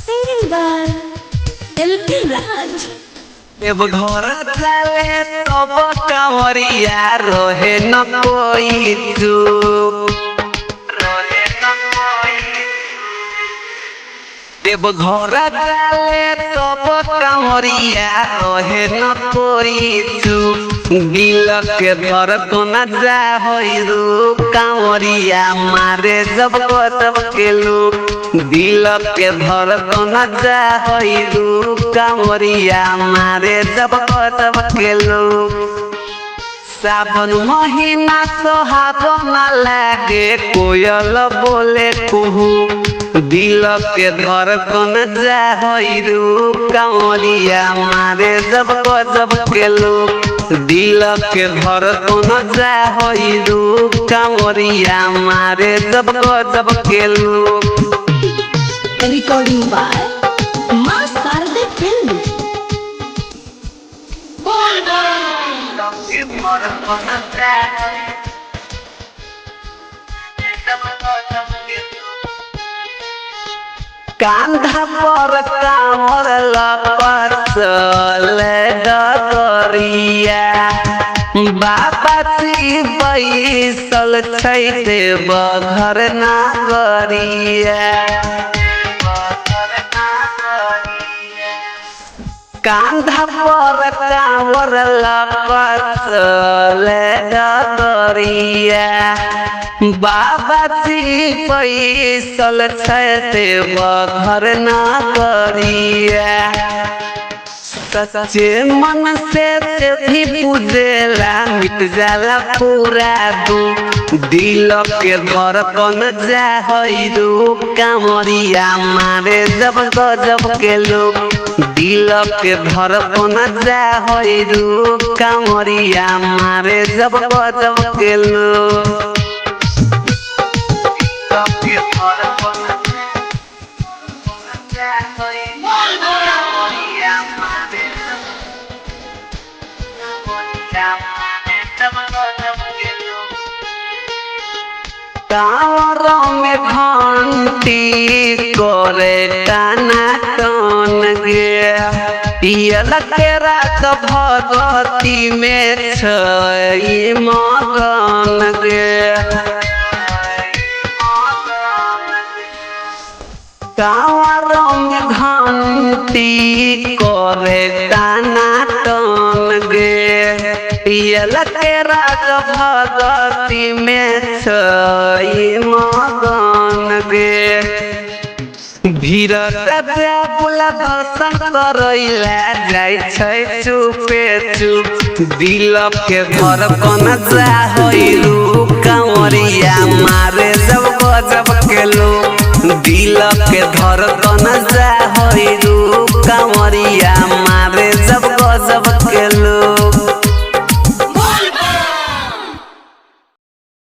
Singing by LP Raj. एब घर चले तब कांवरिया रहे न कोई चूप रहे न कोई देव घर चले तब कांवरिया रहे न कोई चूप दिल के घर तो न जा होई रू कांवरिया मारे जब तब के लोग दिल के घर तो न जा होई रू कांवरिया मारे जब तब के लोग सावन महीना सोहावन लागे कोयल बोले कुहू दिल के घर कौन जा होई रू कांवरिया मारे जब के लोग दिल के घर कौन जा होई रू कांवरिया मारे जब के लोग Recording by Mas Sarde Films. कांधा पर कांवर लपर चले डगरिया बाबा जी बैसल छै देव घर नागरिया कांधा पर कांवर लपर चले डगरिया बाबा जी बैसल छै देव घर नागरिया सच्चे मन से भी पूजेला मिट जाला पूरा दुख दिल के घर कौन जा होई रू कांवरिया मारे जब के लोग दिल के घर कौन जा होई रू कांवरिया मारे जब के लोग कांवर में घंटी करे टाना टन गे पियल के रात भगवती में छै मगन गे कांवर में घंटी करे टाना टन गे पियल के राज भगवती में छै मगन गे भीड़ बुला दर्शन करैला जाय छै चुपे चुप दिल के घर कौन जा होई रू कांवरिया मारे जब के लोग दिल के घर कौन जा होई रू कांवरिया